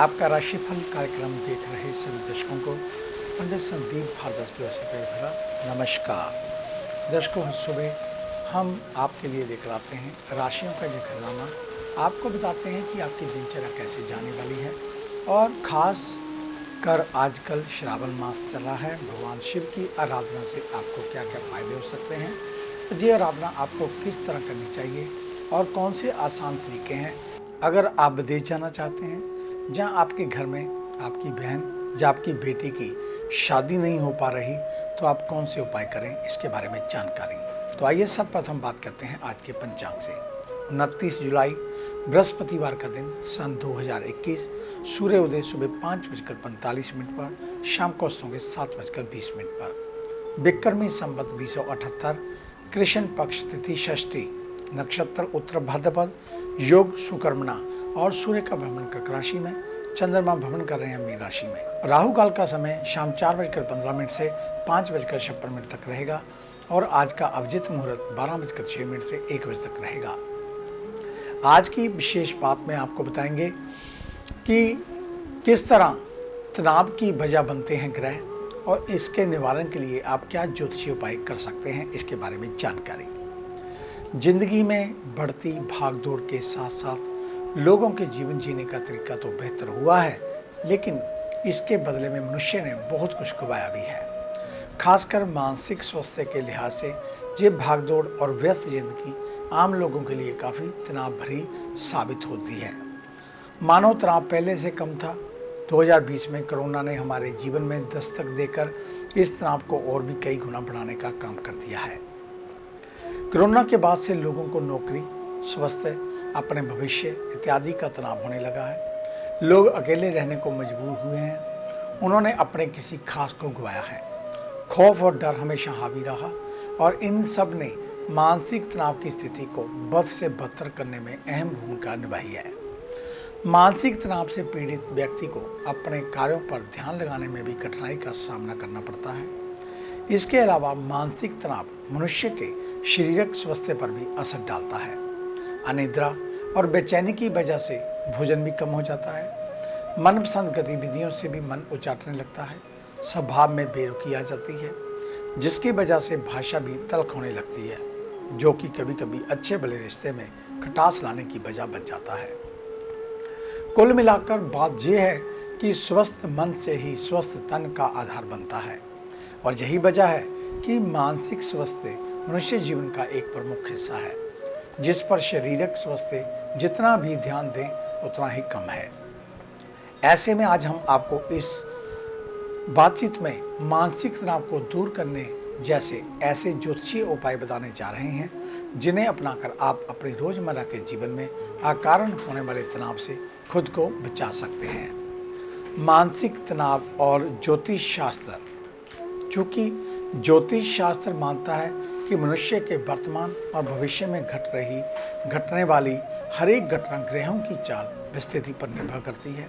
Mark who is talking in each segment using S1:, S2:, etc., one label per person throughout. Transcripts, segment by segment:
S1: आपका राशिफल कार्यक्रम देख रहे सभी दर्शकों को पंडित संदीप भारद्वाज की ओर से प्यार भरा नमस्कार। दर्शकों, हर सुबह हम आपके लिए लेकर आते हैं राशियों का ये खजाना। आपको बताते हैं कि आपकी दिनचर्या कैसे जाने वाली है और ख़ास कर आजकल श्रावण मास चल रहा है। भगवान शिव की आराधना से आपको क्या क्या फ़ायदे हो सकते हैं, तो ये आराधना आपको किस तरह करनी चाहिए और कौन से आसान तरीके हैं। अगर आप विदेश जाना चाहते हैं, जहां आपके घर में आपकी बहन या आपकी बेटी की शादी नहीं हो पा रही, तो आप कौन से उपाय करें, इसके बारे में जानकारी। तो आइए सब प्रथम बात करते हैं आज के पंचांग से। 29 जुलाई बृहस्पतिवार का दिन सन 2021, सूर्य उदय सुबह 5:45 पर, शाम को अस्तों के 7:20 पर। विक्रमी संवत 2078, कृष्ण पक्ष तिथि षष्ठी, नक्षत्र उत्तर भाद्रपद, योग सुकर्मणा और सूर्य का भ्रमण कर्क राशि में, चंद्रमा भ्रमण कर रहे हैं मीन राशि में। राहु काल का समय शाम 4:15 से 5:56 तक रहेगा और आज का अभिजित मुहूर्त 12:06 से 1 बजे तक रहेगा। आज की विशेष बात में आपको बताएंगे कि किस तरह तनाव की वजह बनते हैं ग्रह और इसके निवारण के लिए आप क्या ज्योतिषीय उपाय कर सकते हैं, इसके बारे में जानकारी। जिंदगी में बढ़ती भागदौड़ के साथ साथ लोगों के जीवन जीने का तरीका तो बेहतर हुआ है, लेकिन इसके बदले में मनुष्य ने बहुत कुछ गंवाया भी है। खासकर मानसिक स्वास्थ्य के लिहाज से ये भागदौड़ और व्यस्त जिंदगी आम लोगों के लिए काफ़ी तनाव भरी साबित होती है। मानव तनाव पहले से कम था। 2020 में कोरोना ने हमारे जीवन में दस्तक देकर इस तनाव को और भी कई गुना बढ़ाने का काम कर दिया है। कोरोना के बाद से लोगों को नौकरी, स्वास्थ्य, अपने भविष्य इत्यादि का तनाव होने लगा है। लोग अकेले रहने को मजबूर हुए हैं। उन्होंने अपने किसी खास को गंवाया है। खौफ और डर हमेशा हावी रहा और इन सब ने मानसिक तनाव की स्थिति को बद से बदतर करने में अहम भूमिका निभाई है। मानसिक तनाव से पीड़ित व्यक्ति को अपने कार्यों पर ध्यान लगाने में भी कठिनाई का सामना करना पड़ता है। इसके अलावा मानसिक तनाव मनुष्य के शारीरिक स्वास्थ्य पर भी असर डालता है। अनिद्रा और बेचैनी की वजह से भोजन भी कम हो जाता है। मनपसंद गतिविधियों से भी मन उचाटने लगता है। स्वभाव में बेरुखी आ जाती है, जिसकी वजह से भाषा भी तल्ख होने लगती है, जो कि कभी कभी अच्छे भले रिश्ते में खटास लाने की वजह बन जाता है। कुल मिलाकर बात यह है कि स्वस्थ मन से ही स्वस्थ तन का आधार बनता है और यही वजह है कि मानसिक स्वास्थ्य मनुष्य जीवन का एक प्रमुख हिस्सा है, जिस पर शारीरिक स्वास्थ्य जितना भी ध्यान दें उतना ही कम है। ऐसे में आज हम आपको इस बातचीत में मानसिक तनाव को दूर करने जैसे ऐसे ज्योतिषीय उपाय बताने जा रहे हैं, जिन्हें अपनाकर आप अपने रोजमर्रा के जीवन में अकारण होने वाले तनाव से खुद को बचा सकते हैं। मानसिक तनाव और ज्योतिष शास्त्र। चूँकि ज्योतिष शास्त्र मानता है कि मनुष्य के वर्तमान और भविष्य में घटने वाली हर एक घटना ग्रहों की चाल स्थिति पर निर्भर करती है।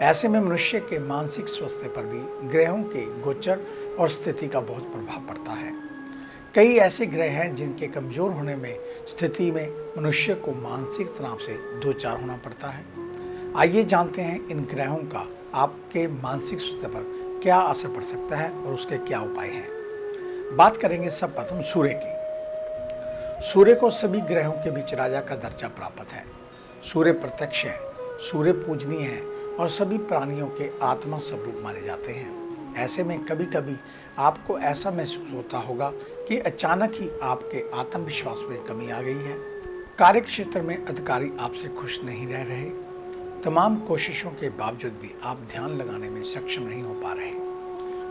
S1: ऐसे में मनुष्य के मानसिक स्वास्थ्य पर भी ग्रहों के गोचर और स्थिति का बहुत प्रभाव पड़ता है। कई ऐसे ग्रह हैं जिनके कमजोर होने में स्थिति में मनुष्य को मानसिक तनाव से दो चार होना पड़ता है। आइए जानते हैं इन ग्रहों का आपके मानसिक स्वास्थ्य पर क्या असर पड़ सकता है और उसके क्या उपाय हैं। बात करेंगे सब प्रथम सूर्य की। सूर्य को सभी ग्रहों के बीच राजा का दर्जा प्राप्त है। सूर्य प्रत्यक्ष है, सूर्य पूजनीय है और सभी प्राणियों के आत्मा स्वरूप माने जाते हैं। ऐसे में कभी कभी आपको ऐसा महसूस होता होगा कि अचानक ही आपके आत्मविश्वास में कमी आ गई है। कार्य क्षेत्र में अधिकारी आपसे खुश नहीं रह रहे। तमाम कोशिशों के बावजूद भी आप ध्यान लगाने में सक्षम नहीं हो पा रहे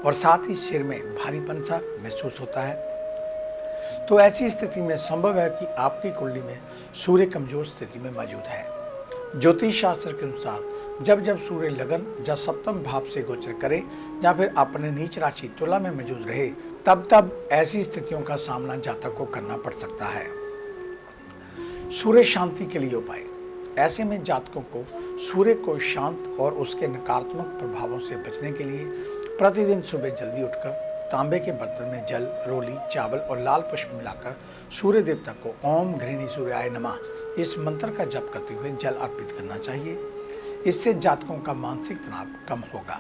S1: और साथ ही सिर में भारीपन सा महसूस होता है। तो ऐसी स्थिति में संभव है कि आपकी कुंडली में सूर्य कमजोर स्थिति में मौजूद है। ज्योतिष शास्त्र के अनुसार जब जब सूर्य लगन या सप्तम भाव से गोचर करे या फिर अपने नीच राशि तुला में मौजूद रहे, तब तब ऐसी स्थितियों का सामना जातक को करना पड़ सकता है। सूर्य शांति के लिए उपाय। ऐसे में जातकों को सूर्य को शांत और उसके नकारात्मक प्रभावों से बचने के लिए प्रतिदिन सुबह जल्दी उठकर तांबे के बर्तन में जल, रोली, चावल और लाल पुष्प मिलाकर सूर्य देवता को ओम घृणी सूर्याय नमः इस मंत्र का जप करते हुए जल अर्पित करना चाहिए। इससे जातकों का मानसिक तनाव कम होगा।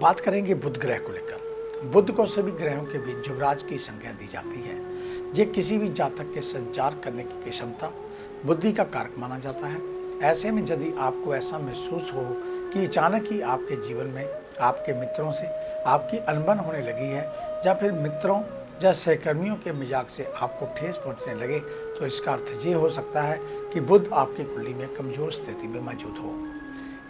S1: बात करेंगे बुध ग्रह को लेकर। बुध को सभी ग्रहों के बीच युवराज की संज्ञा दी जाती है। ये किसी भी जातक के संचार करने की क्षमता, बुद्धि का कारक माना जाता है। ऐसे में यदि आपको ऐसा महसूस हो कि अचानक ही आपके जीवन में आपके मित्रों से आपकी अनबन होने लगी है, या फिर मित्रों या सहकर्मियों के मजाक से आपको ठेस पहुंचने लगे, तो इसका अर्थ ये हो सकता है कि बुध आपकी कुंडली में कमजोर स्थिति में मौजूद हो।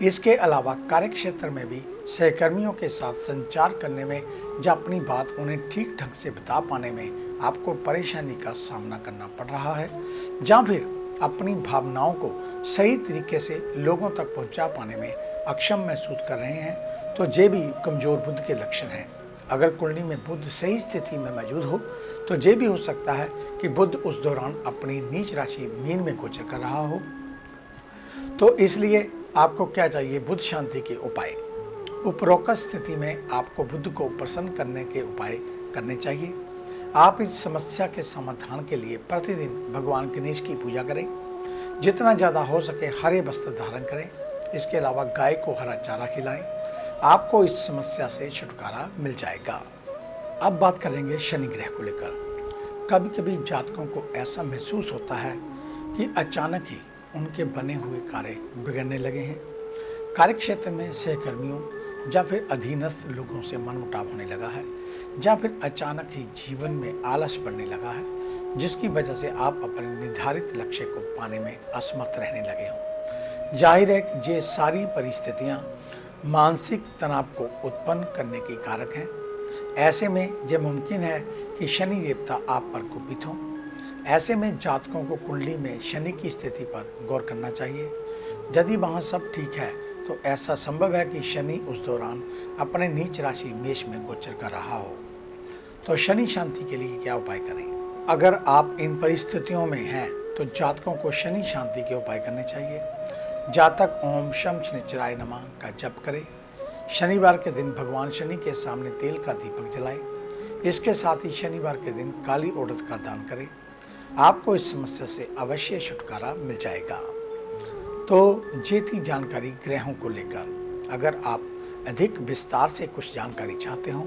S1: इसके अलावा कार्य क्षेत्र में भी सहकर्मियों के साथ संचार करने में या अपनी बात उन्हें ठीक ढंग से बता पाने में आपको परेशानी का सामना करना पड़ रहा है, या फिर अपनी भावनाओं को सही तरीके से लोगों तक पहुंचा पाने में अक्षम महसूस कर रहे हैं, तो ये भी कमजोर बुध के लक्षण हैं। अगर कुंडली में बुध सही स्थिति में मौजूद हो तो ये भी हो सकता है कि बुध उस दौरान अपनी नीच राशि मीन में गोचर कर रहा हो। तो इसलिए आपको क्या चाहिए? बुध शांति के उपाय। उपरोक्त स्थिति में आपको बुध को प्रसन्न करने के उपाय करने चाहिए। आप इस समस्या के समाधान के लिए प्रतिदिन भगवान गणेश की पूजा करें। जितना ज़्यादा हो सके हरे वस्त्र धारण करें। इसके अलावा गाय को हरा चारा खिलाएं। आपको इस समस्या से छुटकारा मिल जाएगा। अब बात करेंगे शनि ग्रह को लेकर। कभी कभी जातकों को ऐसा महसूस होता है कि अचानक ही उनके बने हुए कार्य बिगड़ने लगे हैं। कार्य क्षेत्र में सहकर्मियों या फिर अधीनस्थ लोगों से मनमुटाव होने लगा है, या फिर अचानक ही जीवन में आलस बढ़ने लगा है, जिसकी वजह से आप अपने निर्धारित लक्ष्य को पाने में असमर्थ रहने लगे हों। जाहिर है कि ये सारी परिस्थितियां मानसिक तनाव को उत्पन्न करने की कारक हैं। ऐसे में यह मुमकिन है कि शनि देवता आप पर कुपित हों। ऐसे में जातकों को कुंडली में शनि की स्थिति पर गौर करना चाहिए। यदि वहाँ सब ठीक है तो ऐसा संभव है कि शनि उस दौरान अपने नीच राशि मेष में गोचर कर रहा हो। तो शनि शांति के लिए क्या उपाय करें? अगर आप इन परिस्थितियों में हैं तो जातकों को शनि शांति के उपाय करने चाहिए। जातक ओम शम शनिचराय नमः का जप करें। शनिवार के दिन भगवान शनि के सामने तेल का दीपक जलाएं। इसके साथ ही शनिवार के दिन काली उड़द का दान करें। आपको इस समस्या से अवश्य छुटकारा मिल जाएगा। तो ये थी जानकारी ग्रहों को लेकर। अगर आप अधिक विस्तार से कुछ जानकारी चाहते हो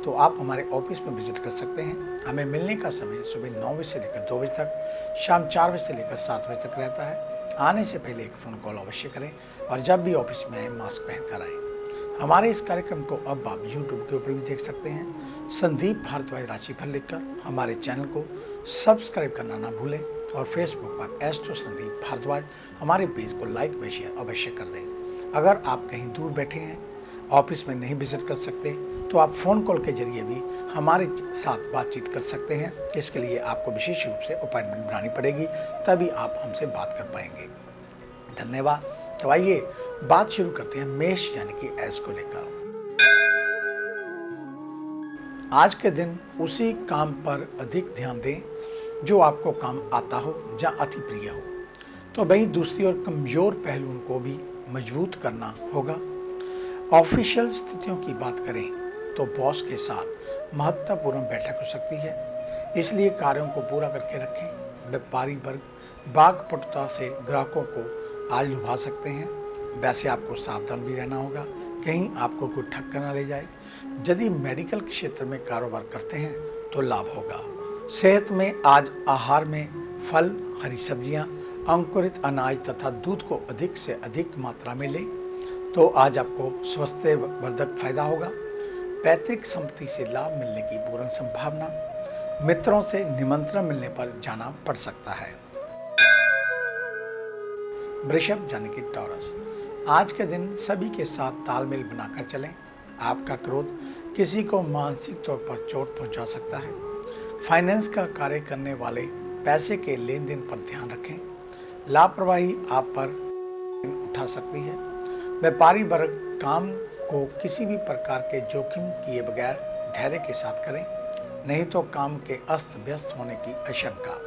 S1: तो आप हमारे ऑफिस में विजिट कर सकते हैं। हमें मिलने का समय सुबह 9 बजे से लेकर 2 बजे तक, शाम 4 बजे से लेकर 7 बजे तक रहता है। आने से पहले एक फ़ोन कॉल अवश्य करें और जब भी ऑफिस में आए मास्क पहन कर आए। हमारे इस कार्यक्रम को अब आप YouTube के ऊपर भी देख सकते हैं। संदीप भारद्वाज राशिफल लिखकर हमारे चैनल को सब्सक्राइब करना ना भूलें और फेसबुक पर एस्ट्रो संदीप भारद्वाज हमारे पेज को लाइक व शेयर अवश्य कर दें। अगर आप कहीं दूर बैठे हैं, ऑफिस में नहीं विजिट कर सकते, तो आप फ़ोन कॉल के जरिए भी हमारे साथ बातचीत कर सकते हैं। इसके लिए आपको विशेष रूप से अपॉइंटमेंट बनानी पड़ेगी, तभी आप हमसे बात कर पाएंगे। धन्यवाद। तो आइए बात शुरू करते हैं मेष यानी कि एस को लेकर। आज के दिन उसी काम पर अधिक ध्यान दें जो आपको काम आता हो या अति प्रिय हो। तो वहीं दूसरी ओर कमजोर पहलुओं को भी मजबूत करना होगा। ऑफिशियल स्थितियों की बात करें तो बॉस के साथ महत्वपूर्ण बैठक हो सकती है, इसलिए कार्यों को पूरा करके रखें। व्यापारी वर्ग बागपटुता से ग्राहकों को आज लुभा सकते हैं। वैसे आपको सावधान भी रहना होगा, कहीं आपको कोई ठक्कर ना ले जाए। यदि मेडिकल क्षेत्र में कारोबार करते हैं तो लाभ होगा। सेहत में आज आहार में फल, हरी सब्जियां, अंकुरित अनाज तथा दूध को अधिक से अधिक मात्रा में लें तो आज आपको स्वास्थ्य वर्धक फायदा होगा। पैतृक संपत्ति से लाभ मिलने की पूर्ण संभावना। मित्रों से निमंत्रण मिलने पर जाना पड़ सकता है। वृषभ यानी कि टॉरस, आज के दिन सभी के साथ तालमेल बनाकर चलें। आपका क्रोध किसी को मानसिक तौर पर चोट पहुंचा सकता है। फाइनेंस का कार्य करने वाले पैसे के लेन देन पर ध्यान रखें। लापरवाही आप पर उठा सकती है। व्यापारी वर्ग काम को किसी भी प्रकार के जोखिम किए बगैर धैर्य के साथ करें, नहीं तो काम के अस्त व्यस्त होने की आशंका।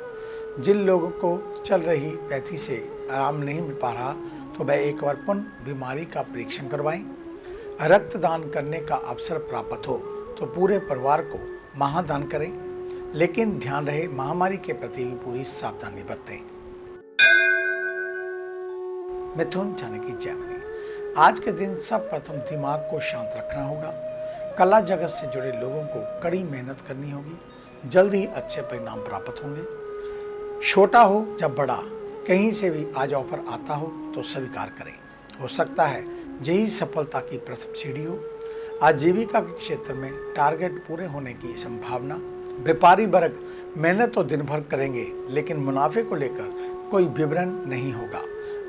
S1: जिन लोगों को चल रही पैथी से आराम नहीं मिल पा रहा तो वह एक बार पुनः बीमारी का परीक्षण करवाएं। रक्तदान करने का अवसर प्राप्त हो तो पूरे परिवार को महादान करें, लेकिन ध्यान रहे महामारी के प्रति भी पूरी सावधानी बरतें। मिथुन यानी कि जेमिनी, आज के दिन सब प्रथम दिमाग को शांत रखना होगा। कला जगत से जुड़े लोगों को कड़ी मेहनत करनी होगी, जल्द ही अच्छे परिणाम प्राप्त होंगे। छोटा हो या बड़ा, कहीं से भी आज ऑफर आता हो तो स्वीकार करें, हो सकता है यही सफलता की प्रथम सीढ़ी हो। आजीविका के क्षेत्र में टारगेट पूरे होने की संभावना। व्यापारी वर्ग मेहनत तो दिन भर करेंगे, लेकिन मुनाफे को लेकर कोई विवरण नहीं होगा,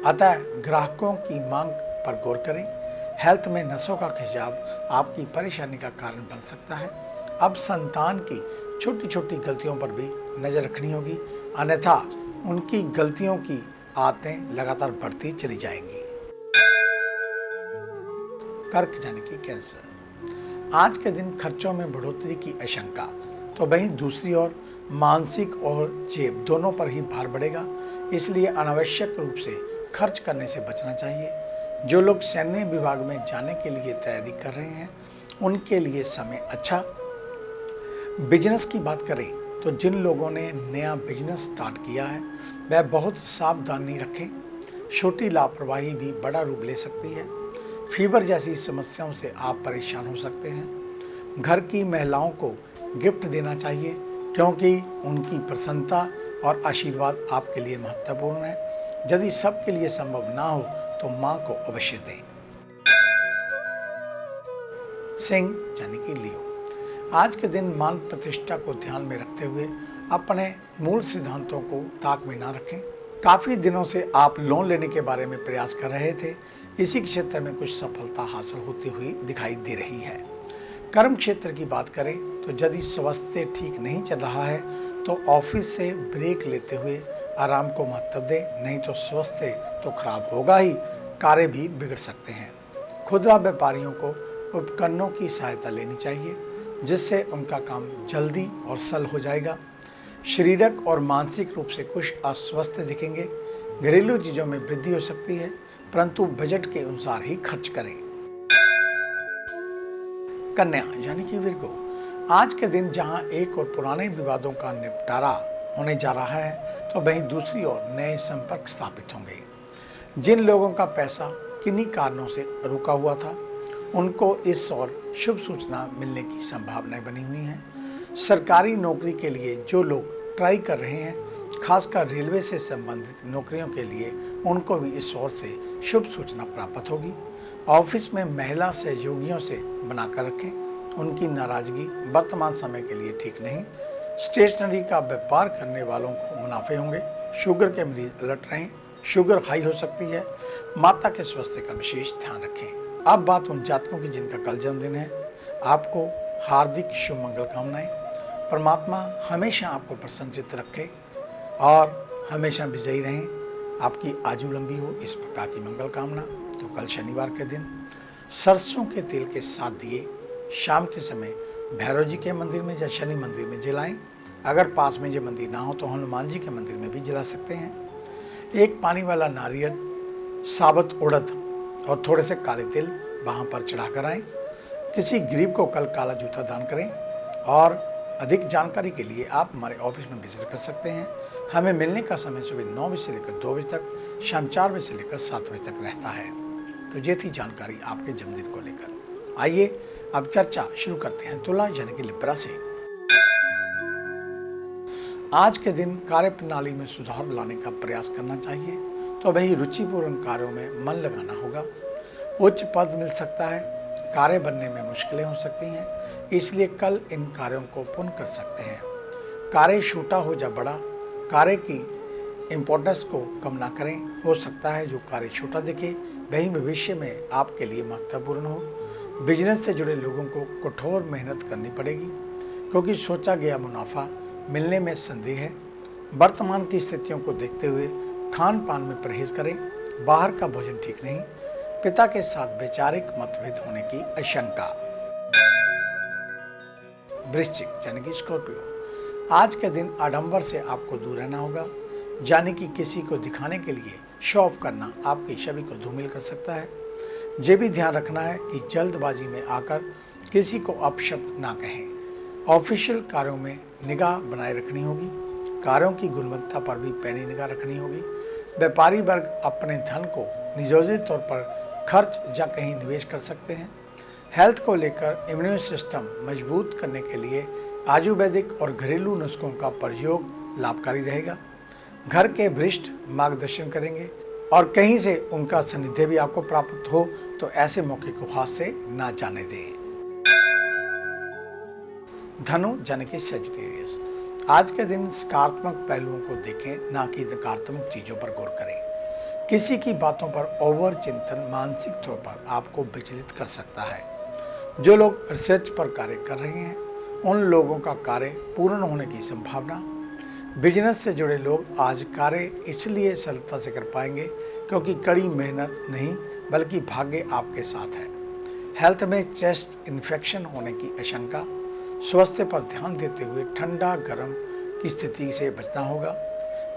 S1: अतः ग्राहकों की मांग पर गौर करें। हेल्थ में नसों का खिंचाव आपकी परेशानी का कारण बन सकता है। अब संतान की छोटी छोटी गलतियों पर भी नजर रखनी होगी, अन्यथा उनकी गलतियों की आदतें लगातार बढ़ती चली जाएंगी। कर्क यानी कि कैंसर, आज के दिन खर्चों में बढ़ोतरी की आशंका, तो वहीं दूसरी ओर मानसिक और जेब दोनों पर ही भार बढ़ेगा, इसलिए अनावश्यक रूप से खर्च करने से बचना चाहिए। जो लोग सैन्य विभाग में जाने के लिए तैयारी कर रहे हैं, उनके लिए समय अच्छा। बिजनेस की बात करें तो जिन लोगों ने नया बिजनेस स्टार्ट किया है वह बहुत सावधानी रखें, छोटी लापरवाही भी बड़ा रूप ले सकती है। फीवर जैसी समस्याओं से आप परेशान हो सकते हैं। घर की महिलाओं को गिफ्ट देना चाहिए, क्योंकि उनकी प्रसन्नता और आशीर्वाद आपके लिए महत्वपूर्ण है। यदि सबके लिए संभव ना हो तो मां को अवश्य दें। सिंह यानी कि लियो, आज के दिन मान प्रतिष्ठा को ध्यान में रखते हुए अपने मूल सिद्धांतों को ताक में ना रखें। काफी दिनों से आप लोन लेने के बारे में प्रयास कर रहे थे, इसी क्षेत्र में कुछ सफलता हासिल होती हुई दिखाई दे रही है। कर्म क्षेत्र की बात करें तो यदि स्वास्थ्य ठीक नहीं चल रहा है तो ऑफिस से ब्रेक लेते हुए आराम को महत्व दें, नहीं तो स्वास्थ्य तो खराब होगा ही, कार्य भी बिगड़ सकते हैं। खुदरा व्यापारियों को उपकरणों की सहायता लेनी चाहिए, जिससे उनका काम जल्दी और सरल हो जाएगा। शारीरिक और मानसिक रूप से कुछ अस्वस्थ दिखेंगे। घरेलू चीजों में वृद्धि हो सकती है, परंतु बजट के अनुसार ही खर्च करें। कन्या यानी कि विर्गो, आज के दिन जहां एक और पुराने विवादों का निपटारा होने जा रहा है, तो वहीं दूसरी ओर नए संपर्क स्थापित होंगे। जिन लोगों का पैसा किन्हीं कारणों से रुका हुआ था, उनको इस ओर शुभ सूचना मिलने की संभावनाएं बनी हुई हैं। सरकारी नौकरी के लिए जो लोग ट्राई कर रहे हैं, खासकर रेलवे से संबंधित नौकरियों के लिए, उनको भी इस ओर से शुभ सूचना प्राप्त होगी। ऑफिस में महिला सहयोगियों से बनाकर रखें, उनकी नाराजगी वर्तमान समय के लिए ठीक नहीं। स्टेशनरी का व्यापार करने वालों को मुनाफे होंगे। शुगर के मरीज अलर्ट रहें, शुगर हाई हो सकती है। माता के स्वास्थ्य का विशेष ध्यान रखें। अब बात उन जातकों की जिनका कल जन्मदिन है, आपको हार्दिक शुभ मंगल कामनाएं। परमात्मा हमेशा आपको प्रसन्नचित्त रखे और हमेशा विजयी रहें। आपकी आयु लंबी हो, इस प्रकार की मंगल कामना। तो कल शनिवार के दिन सरसों के तेल के 7 दिए शाम के समय भैरव जी के मंदिर में या शनि मंदिर में जलाएं। अगर पास में ये मंदिर ना हो तो हनुमान जी के मंदिर में भी जला सकते हैं। एक पानी वाला नारियल, साबुत उड़द और थोड़े से काले तिल वहाँ पर चढ़ा कर आएँ। किसी गरीब को कल काला जूता दान करें। और अधिक जानकारी के लिए आप हमारे ऑफिस में विजिट कर सकते हैं। हमें मिलने का समय सुबह 9 बजे से लेकर 2 बजे तक, शाम 4 बजे से लेकर 7 बजे तक रहता है। तो ये थी जानकारी आपके जन्मदिन को लेकर। आइए अब चर्चा शुरू करते हैं तुला यानी कि लिब्रा से। आज के दिन कार्य प्रणाली में सुधार लाने का प्रयास करना चाहिए, तो वही रुचिपूर्ण कार्यों में मन लगाना होगा। उच्च पद मिल सकता है, कार्य बनने में मुश्किलें हो सकती हैं, इसलिए कल इन कार्यों को पूर्ण कर सकते हैं। कार्य छोटा हो या बड़ा, कार्य की इम्पोर्टेंस को कम ना करें। हो सकता है जो कार्य छोटा दिखे वही भविष्य में आपके लिए महत्वपूर्ण हो। बिजनेस से जुड़े लोगों को कठोर मेहनत करनी पड़ेगी, क्योंकि सोचा गया मुनाफा मिलने में संदेह है। वर्तमान की स्थितियों को देखते हुए खान पान में परहेज करें। बाहर का भोजन ठीक नहीं। पिता के साथ वैचारिक मतभेद होने की आशंका। वृश्चिक यानी कि स्कॉर्पियो, आज के दिन आडंबर से आपको दूर रहना होगा, यानी कि किसी को दिखाने के लिए शो ऑफ करना आपकी छवि को धूमिल कर सकता है। ये भी ध्यान रखना है कि जल्दबाजी में आकर किसी को अपशब्द ना कहें। ऑफिशियल कार्यों में निगाह बनाए रखनी होगी। कार्यों की गुणवत्ता पर भी पैनी निगाह रखनी होगी। व्यापारी वर्ग अपने धन को नियोजित तौर पर खर्च या कहीं निवेश कर सकते हैं। हेल्थ को लेकर इम्यून सिस्टम मजबूत करने के लिए आयुर्वेदिक और घरेलू नुस्खों का प्रयोग लाभकारी रहेगा। घर के वरिष्ठ मार्गदर्शन करेंगे और कहीं से उनका सानिध्य भी आपको प्राप्त हो तो ऐसे मौके को हाथ से ना जाने दें। धनु यानी कि सजिटेरियस, आज के दिन सकारात्मक पहलुओं को देखें, ना कि नकारात्मक चीजों पर गौर करें। किसी की बातों पर ओवर चिंतन मानसिक तौर पर आपको विचलित कर सकता है। जो लोग रिसर्च पर कार्य कर रहे हैं उन लोगों का कार्य पूर्ण होने की संभावना। बिजनेस से जुड़े लोग आज कार्य इसलिए सरलता से कर पाएंगे क्योंकि कड़ी मेहनत नहीं बल्कि भाग्य आपके साथ है। हेल्थ में चेस्ट इन्फेक्शन होने की आशंका। स्वास्थ्य पर ध्यान देते हुए ठंडा गर्म की स्थिति से बचना होगा।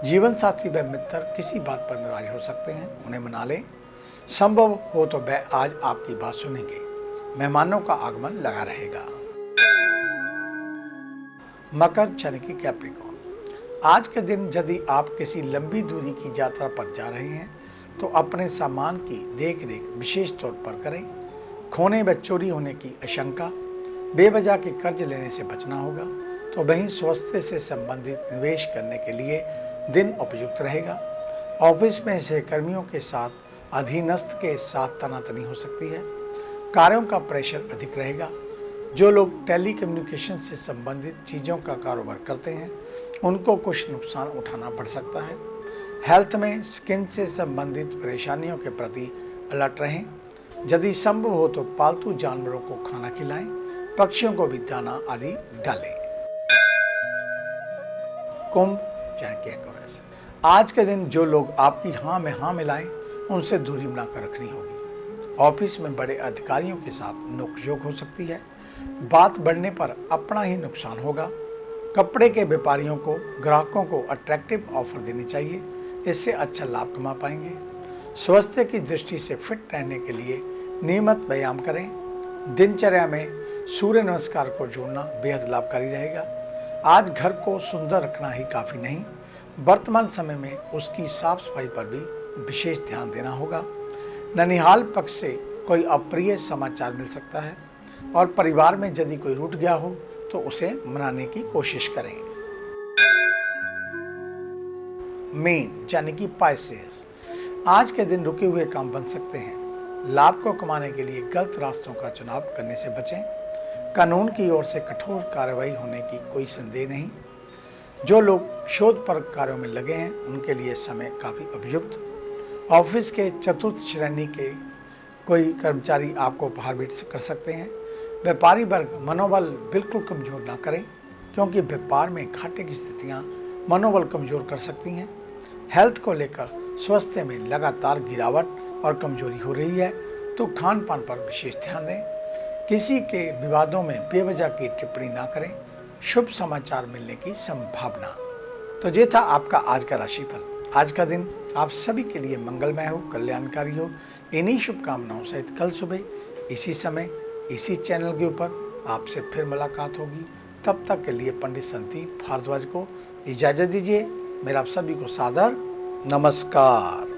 S1: जीवन साथी व मित्र किसी बात पर नाराज हो सकते हैं, उन्हें मना लें। संभव हो तो वह आज आपकी बात सुनेंगे। मेहमानों का आगमन लगा रहेगा। मकर यानी कि कैप्रिकॉर्न, आज के दिन यदि आप किसी लंबी दूरी की यात्रा पर जा रहे हैं तो अपने सामान की देख रेख विशेष तौर पर करें। खोने व चोरी होने की आशंका। बेवजह के कर्ज लेने से बचना होगा। तो वहीं स्वास्थ्य से संबंधित निवेश करने के लिए दिन उपयुक्त रहेगा। ऑफिस में सहकर्मियों के साथ अधीनस्थ के साथ तनातनी हो सकती है। कार्यों का प्रेशर अधिक रहेगा। जो लोग टेली कम्युनिकेशन से संबंधित चीज़ों का कारोबार करते हैं उनको कुछ नुकसान उठाना पड़ सकता है। हेल्थ में स्किन से संबंधित परेशानियों के प्रति अलर्ट रहें। यदि संभव हो तो पालतू जानवरों को खाना खिलाएं, पक्षियों को भी दाना आदि डालें। कुंभ यानी कि एक्वेरियस, आज के दिन जो लोग आपकी हाँ में हाँ मिलाएं उनसे दूरी बनाकर रखनी होगी। ऑफिस में बड़े अधिकारियों के साथ नोकझोंक हो सकती है। बात बढ़ने पर अपना ही नुकसान होगा। कपड़े के व्यापारियों को ग्राहकों को अट्रैक्टिव ऑफर देनी चाहिए, इससे अच्छा लाभ कमा पाएंगे। स्वास्थ्य की दृष्टि से फिट रहने के लिए नियमित व्यायाम करें। दिनचर्या में सूर्य नमस्कार को जोड़ना बेहद लाभकारी रहेगा। आज घर को सुंदर रखना ही काफ़ी नहीं, वर्तमान समय में उसकी साफ सफाई पर भी विशेष ध्यान देना होगा। ननिहाल पक्ष से कोई अप्रिय समाचार मिल सकता है और परिवार में यदि कोई रूठ गया हो तो उसे मनाने की कोशिश करें। मीन यानी कि पाइसेस, आज के दिन रुके हुए काम बन सकते हैं। लाभ को कमाने के लिए गलत रास्तों का चुनाव करने से बचें। कानून की ओर से कठोर कार्रवाई होने की कोई संदेह नहीं। जो लोग शोध पर कार्यों में लगे हैं उनके लिए समय काफ़ी उपयुक्त। ऑफिस के चतुर्थ श्रेणी के कोई कर्मचारी आपको उपहार भेंट कर सकते हैं। व्यापारी वर्ग मनोबल बिल्कुल कमज़ोर ना करें क्योंकि व्यापार में घाटे की स्थितियां मनोबल कमज़ोर कर सकती हैं। हेल्थ को लेकर स्वास्थ्य में लगातार गिरावट और कमजोरी हो रही है तो खान पान पर विशेष ध्यान दें। किसी के विवादों में बेवजह की टिप्पणी ना करें। शुभ समाचार मिलने की संभावना। तो ये था आपका आज का राशिफल। आज का दिन आप सभी के लिए मंगलमय हो, कल्याणकारी हो। इन्हीं शुभकामनाओं सहित कल सुबह इसी समय इसी चैनल के ऊपर आपसे फिर मुलाकात होगी। तब तक के लिए पंडित संदीप भारद्वाज को इजाज़त दीजिए। मेरा आप सभी को सादर नमस्कार।